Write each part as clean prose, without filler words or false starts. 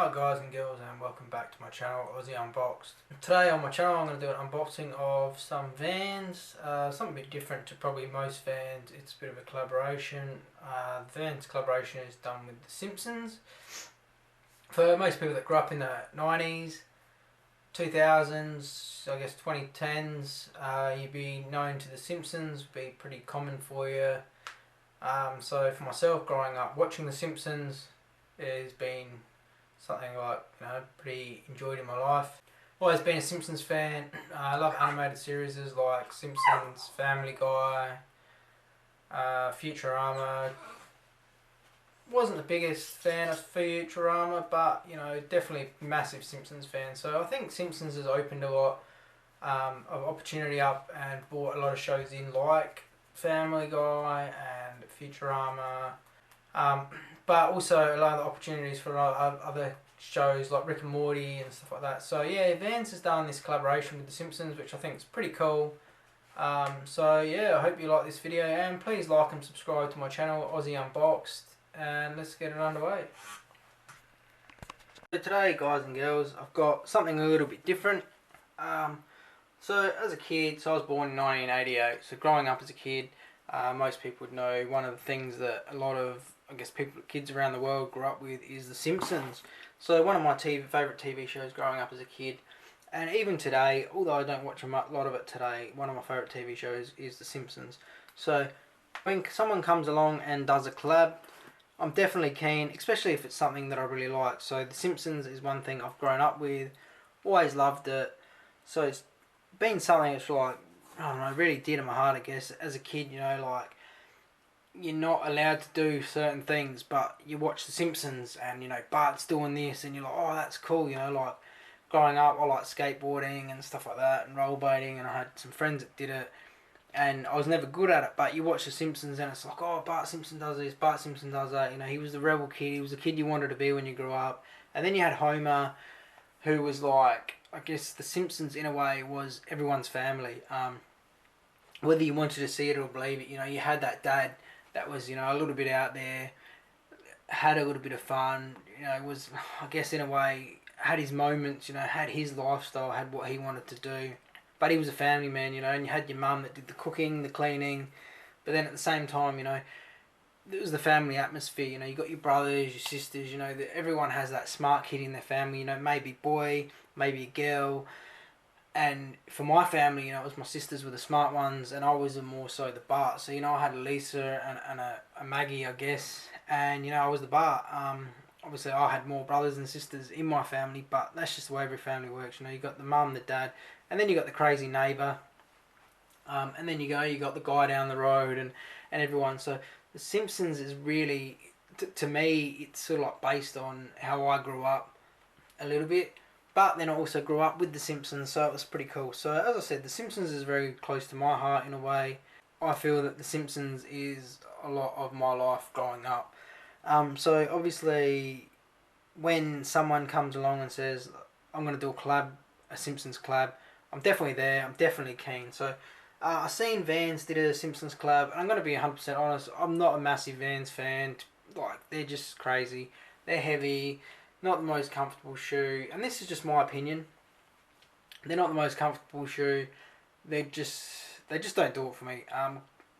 Hi guys and girls, and welcome back to my channel, Aussie Unboxed. Today on my channel I'm going to do an unboxing of some vans, something a bit different to probably most vans. It's a bit of a collaboration. The Vans collaboration is done with the Simpsons. For most people that grew up in the 90s, 2000s, I guess 2010s, you'd be known to the Simpsons, be pretty common for you. So for myself, growing up watching the Simpsons has been something like, pretty enjoyed in my life. Always been a Simpsons fan. I love animated series like Simpsons, Family Guy, Futurama. Wasn't the biggest fan of Futurama, but definitely a massive Simpsons fan. So I think Simpsons has opened a lot of opportunity up and brought a lot of shows in like Family Guy and Futurama. But also a lot of opportunities for a lot of other shows like Rick and Morty and stuff like that. So yeah, Vans has done this collaboration with The Simpsons, which I think is pretty cool. So yeah, I hope you like this video, and please like and subscribe to my channel, Aussie Unboxed, and let's get it underway. So today, guys and girls, I've got something a little bit different. So as a kid, so I was born in 1988, so growing up as a kid, most people would know one of the things that a lot of, I guess, kids around the world grew up with is The Simpsons. So one of my favourite TV shows growing up as a kid, and even today, although I don't watch a lot of it today, one of my favourite TV shows is The Simpsons. So when someone comes along and does a collab, I'm definitely keen, especially if it's something that I really like. So The Simpsons is one thing I've grown up with, always loved it. So it's been something that's like, I don't know, really dear to my heart, I guess. As a kid, like, you're not allowed to do certain things, but you watch The Simpsons and, Bart's doing this and you're like, oh, that's cool, like, growing up, I like skateboarding and stuff like that and rollerblading, and I had some friends that did it, and I was never good at it, but you watch The Simpsons and it's like, oh, Bart Simpson does this, Bart Simpson does that, he was the rebel kid, he was the kid you wanted to be when you grew up. And then you had Homer, who was like, I guess The Simpsons in a way was everyone's family. Whether you wanted to see it or believe it, you had that dad that was, a little bit out there, had a little bit of fun, was, I guess in a way, had his moments, had his lifestyle, had what he wanted to do. But he was a family man, and you had your mum that did the cooking, the cleaning, but then at the same time, it was the family atmosphere, you got your brothers, your sisters, that everyone has that smart kid in their family, maybe boy, maybe a girl. And for my family, it was my sisters were the smart ones, and I was more so the Bart. So, I had a Lisa and a Maggie, I guess, and, I was the Bart. Obviously, I had more brothers and sisters in my family, but that's just the way every family works. You got the mum, the dad, and then you got the crazy neighbour, and then you got the guy down the road, and everyone. So, The Simpsons is really, to me, it's sort of like based on how I grew up a little bit. But then I also grew up with The Simpsons, so it was pretty cool. So as I said, The Simpsons is very close to my heart in a way. I feel that The Simpsons is a lot of my life growing up. So obviously, when someone comes along and says, I'm going to do a Simpsons collab, I'm definitely there, I'm definitely keen. So I've seen Vans did a Simpsons collab, and I'm going to be 100% honest, I'm not a massive Vans fan. Like, they're just crazy. They're heavy. Not the most comfortable shoe, and this is just my opinion. They're not the most comfortable shoe. They just don't do it for me.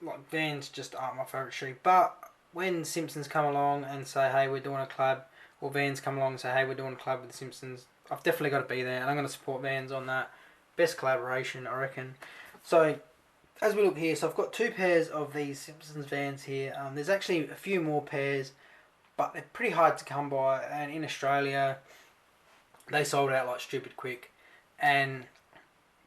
Like, Vans just aren't my favourite shoe. But when Simpsons come along and say, hey, we're doing a collab, or Vans come along and say, hey, we're doing a collab with the Simpsons, I've definitely got to be there, and I'm going to support Vans on that. Best collaboration, I reckon. So as we look here, so I've got two pairs of these Simpsons Vans here. There's actually a few more pairs, but they're pretty hard to come by, and in Australia they sold out like stupid quick, and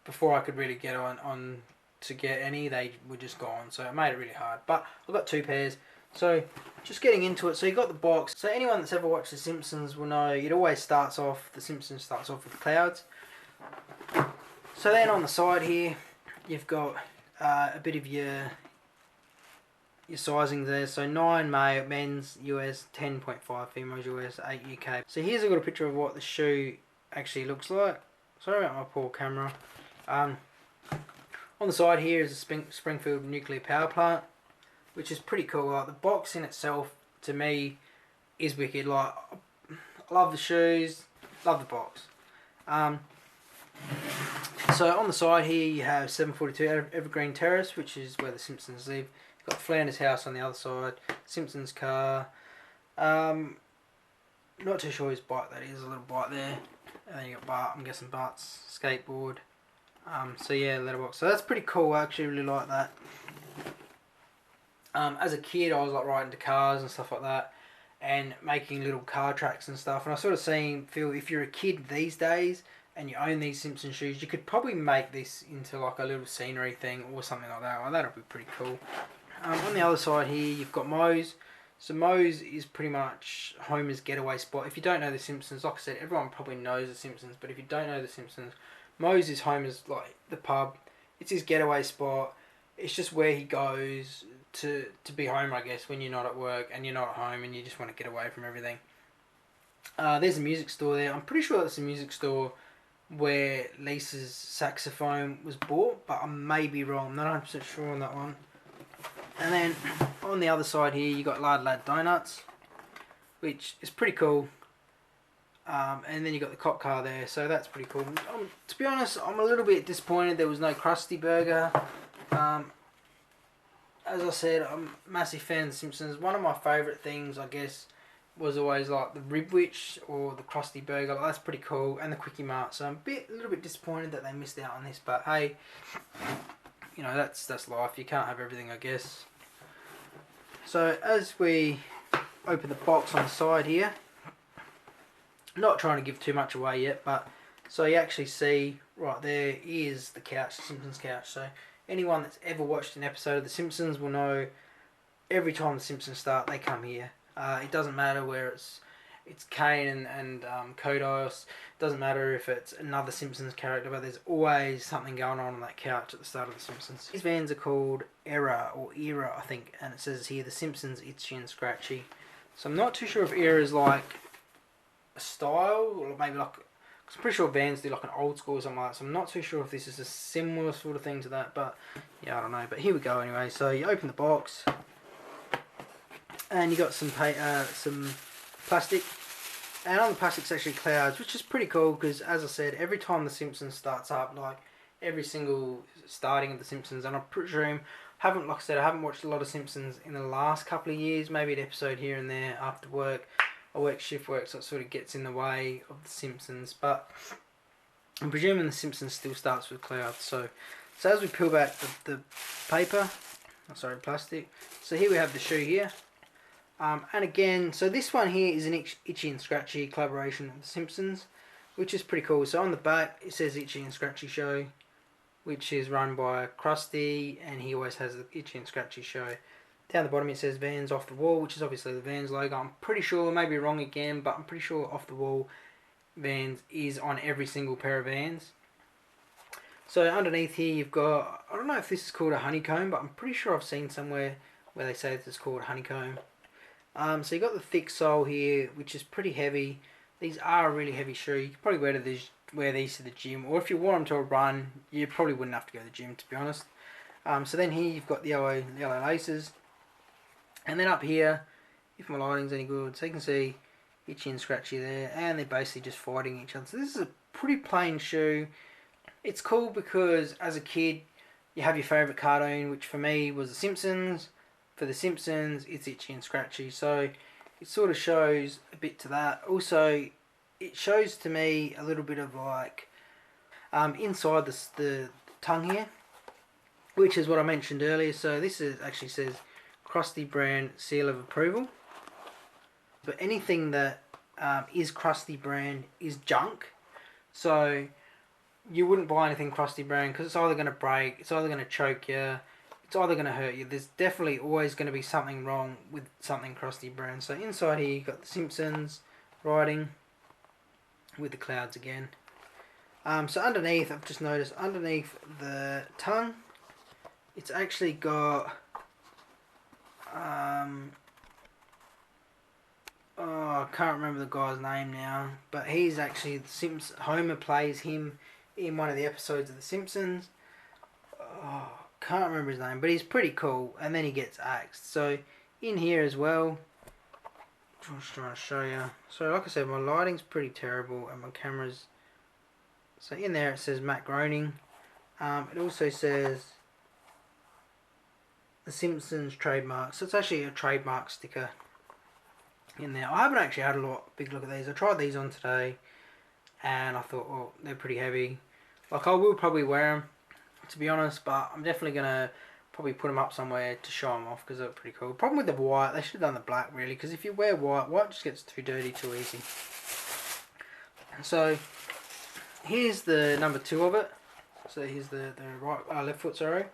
before I could really get on to get any, they were just gone, so it made it really hard. But I've got two pairs, so just getting into it. So you got the box. So anyone that's ever watched The Simpsons will know The Simpsons starts off with clouds. So then on the side here you've got a bit of your sizing there. So 9 men's US, 10.5 females US, 8 UK. So here's a little picture of what the shoe actually looks like. Sorry about my poor camera. On the side here is a Springfield nuclear power plant, which is pretty cool. Like, the box in itself, to me, is wicked. Like, I love the shoes, love the box. So on the side here you have 742 Evergreen Terrace, which is where the Simpsons live. You've got Flanders House on the other side, Simpsons car. Not too sure whose bike that is, a little bike there. And then you got Bart, I'm guessing Bart's skateboard. So yeah, letterbox. So that's pretty cool, I actually really like that. As a kid I was like riding to cars and stuff like that, and making little car tracks and stuff, and I sort of feel if you're a kid these days and you own these Simpsons shoes, you could probably make this into like a little scenery thing or something like that. Well, that'll be pretty cool. On the other side here you've got Moe's. So Moe's is pretty much Homer's getaway spot. If you don't know the Simpsons, like I said, everyone probably knows the Simpsons, but if you don't know the Simpsons, Moe's is Homer's, like, the pub. It's his getaway spot. It's just where he goes to be Homer, I guess, when you're not at work and you're not at home and you just want to get away from everything. There's a music store there. I'm pretty sure that's a music store where Lisa's saxophone was bought, but I may be wrong. I'm not 100% sure on that one. And then on the other side here you got Lard Lad Donuts, which is pretty cool. And then you got the cop car there, so that's pretty cool. To be honest, I'm a little bit disappointed there was no Krusty Burger. As I said, I'm a massive fan of The Simpsons. One of my favourite things, I guess, was always like the Ribwich or the Krusty Burger. Like, that's pretty cool, and the Quickie Mart. So I'm a little bit disappointed that they missed out on this, but hey, you know, that's life. You can't have everything, I guess. So as we open the box on the side here, not trying to give too much away yet, but so you actually see right there is the couch, the Simpsons couch. So anyone that's ever watched an episode of The Simpsons will know every time The Simpsons start, they come here. It doesn't matter where it's Kane and Kodos. It doesn't matter if it's another Simpsons character, but there's always something going on that couch at the start of The Simpsons. These vans are called Era, I think, and it says here The Simpsons Itchy and Scratchy. So I'm not too sure if Era is like a style, or maybe like, cause I'm pretty sure Vans do like an old school or something like that, so I'm not too sure if this is a similar sort of thing to that, but yeah, I don't know. But here we go anyway. So you open the box, and you got some plastic, and on the plastic's actually clouds, which is pretty cool because, as I said, every time The Simpsons starts up, like every single starting of The Simpsons, and I'm pretty sure like I said, I haven't watched a lot of Simpsons in the last couple of years, maybe an episode here and there after work. I work shift work, so it sort of gets in the way of The Simpsons, but I'm presuming The Simpsons still starts with clouds. So as we peel back the paper, plastic, so here we have the shoe here. And again, so this one here is an Itchy and Scratchy collaboration with The Simpsons, which is pretty cool. So on the back it says Itchy and Scratchy Show, which is run by Krusty, and he always has the Itchy and Scratchy Show. Down the bottom it says Vans Off the Wall, which is obviously the Vans logo. I'm pretty sure, maybe wrong again, but I'm pretty sure Off the Wall Vans is on every single pair of Vans. So underneath here you've got, I don't know if this is called a honeycomb, but I'm pretty sure I've seen somewhere where they say this is called a honeycomb. So you've got the thick sole here, which is pretty heavy. These are a really heavy shoe. You could probably wear these to the gym, or if you wore them to a run, you probably wouldn't have to go to the gym, to be honest. So then here you've got the yellow laces. And then up here, if my lighting's any good, so you can see Itchy and Scratchy there, and they're basically just fighting each other. So this is a pretty plain shoe. It's cool because as a kid, you have your favourite cartoon, which for me was The Simpsons. For The Simpsons, it's Itchy and Scratchy. So it sort of shows a bit to that. Also, it shows to me a little bit of like inside the tongue here, which is what I mentioned earlier. So this actually says Krusty brand seal of approval. But anything that is Krusty brand is junk. So you wouldn't buy anything Krusty brand because it's either going to break, it's either going to choke you, it's either going to hurt you. There's definitely always going to be something wrong with something Krusty brand. So inside here you've got The Simpsons writing with the clouds again. So underneath, I've just noticed underneath the tongue, it's actually got I can't remember the guy's name now, but he's actually Homer plays him in one of the episodes of The Simpsons. Can't remember his name, but he's pretty cool, and then he gets axed. So in here as well, just trying to show you. So like I said, my lighting's pretty terrible and my camera's... So in there it says Matt Groening. It also says the Simpsons trademark. So it's actually a trademark sticker in there. I haven't actually had a big look at these. I tried these on today and I thought, well, they're pretty heavy. Like, I will probably wear them, to be honest, but I'm definitely going to probably put them up somewhere to show them off because they're pretty cool. Problem with the white, they should have done the black really, because if you wear white just gets too dirty too easy. So here's the number 2 of it. So here's the left foot, sorry.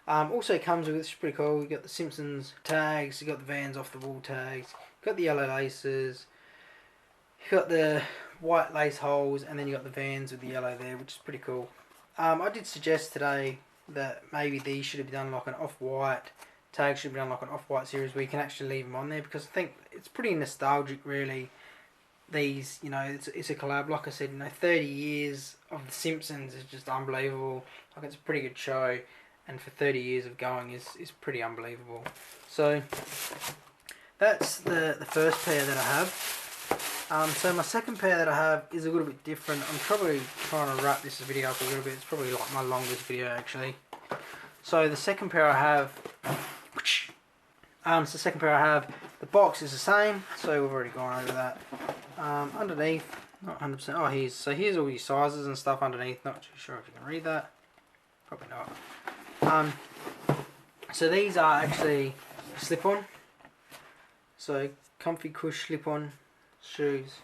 Also comes with, it's pretty cool, you got the Simpsons tags, you got the Vans off the wall tags, you got the yellow laces, you got the white lace holes, and then you got the Vans with the yellow there, which is pretty cool. I did suggest today that maybe these should have done like an off-white tag, should have done like an off-white series where you can actually leave them on there, because I think it's pretty nostalgic really. These, you know, it's a collab, like I said, you know, 30 years of The Simpsons is just unbelievable. Like, it's a pretty good show, and for 30 years of going is pretty unbelievable. So that's the first pair that I have. So my second pair that I have is a little bit different. I'm probably trying to wrap this video up a little bit. It's probably like my longest video actually. So the second pair I have, the box is the same, so we've already gone over that. Underneath, not 100%. Oh, here's all your sizes and stuff underneath. Not too sure if you can read that. Probably not. So these are actually slip-on. So comfy cush slip-on shoes.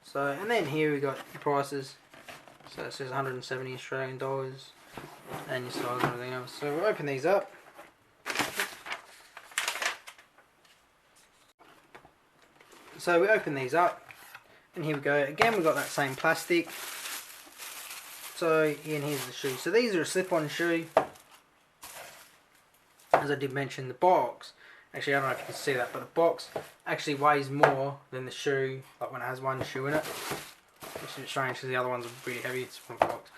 So, and then here we got the prices. So it says 170 Australian dollars and your size and everything else. So we'll open these up. So we open these up, and here we go. Again, we've got that same plastic. So, and here's the shoe. So these are a slip-on shoe. As I did mention, the box, actually I don't know if you can see that, but the box actually weighs more than the shoe, like when it has one shoe in it. Which is a bit strange because the other ones are really heavy, it's from the box.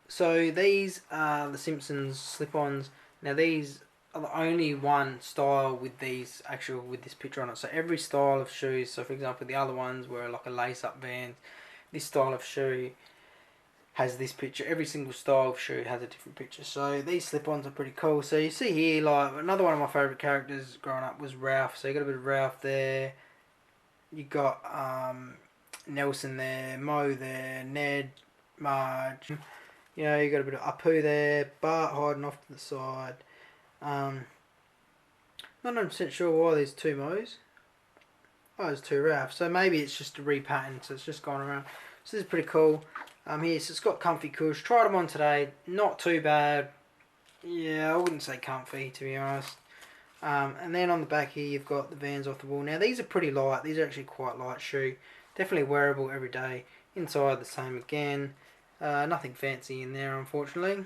So these are the Simpsons slip-ons. Now these are the only one style with these with this picture on it. So every style of shoes, so for example the other ones were like a lace-up Vans, this style of shoe has this picture. Every single style of shoe has a different picture. So these slip-ons are pretty cool. So you see here, like, another one of my favourite characters growing up was Ralph. So you got a bit of Ralph there. You got Nelson there, Mo there, Ned, Marge. You know, you got a bit of Apu there, Bart hiding off to the side. Not 100% sure why there's 2 Mo's. Oh, there's 2 Ralphs. So maybe it's just a repattern, so it's just gone around. So this is pretty cool. Here, so it's got comfy cush. Tried them on today. Not too bad. Yeah, I wouldn't say comfy, to be honest. And then on the back here, you've got the Vans off the wall. Now, these are pretty light. These are actually quite light shoe. Definitely wearable every day. Inside, the same again. Nothing fancy in there, unfortunately.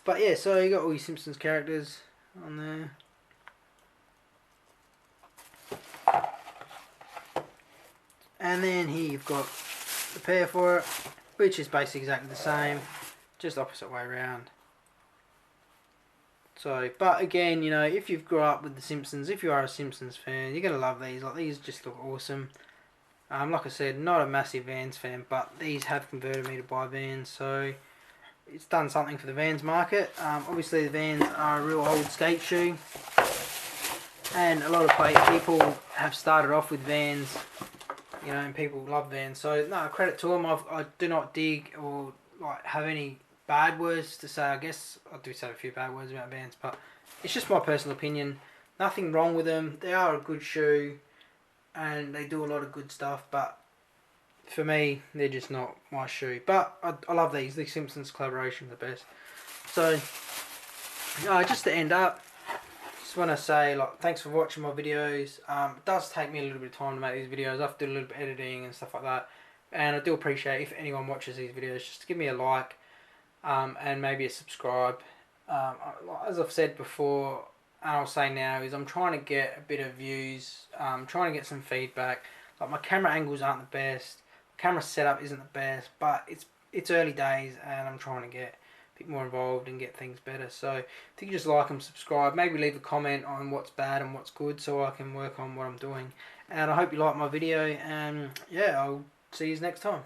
But yeah, so you got all your Simpsons characters on there. And then here you've got the pair for it, which is basically exactly the same, just opposite way around. So, but again, you know, if you've grown up with the Simpsons, if you are a Simpsons fan, you're gonna love these. Like, these just look awesome. Like I said, not a massive Vans fan, but these have converted me to buy Vans, so it's done something for the Vans market. Obviously the Vans are a real old skate shoe, and a lot of people have started off with Vans, you know, and people love Vans. So no, credit to them. I do not dig or like have any bad words to say. I guess I do say a few bad words about Vans, but it's just my personal opinion. Nothing wrong with them. They are a good shoe, and they do a lot of good stuff, but for me, they're just not my shoe. But I love these. The Simpsons collaboration are the best. So, just to end up, just want to say, like, thanks for watching my videos. It does take me a little bit of time to make these videos. I have to do a little bit of editing and stuff like that. And I do appreciate if anyone watches these videos, just to give me a like, and maybe a subscribe. As I've said before, and I'll say now, is I'm trying to get a bit of views. Trying to get some feedback. Like, my camera angles aren't the best. Camera setup isn't the best, but it's early days and I'm trying to get bit more involved and get things better. So if you can just like and subscribe, maybe leave a comment on what's bad and what's good so I can work on what I'm doing. And I hope you like my video, and yeah, I'll see you next time.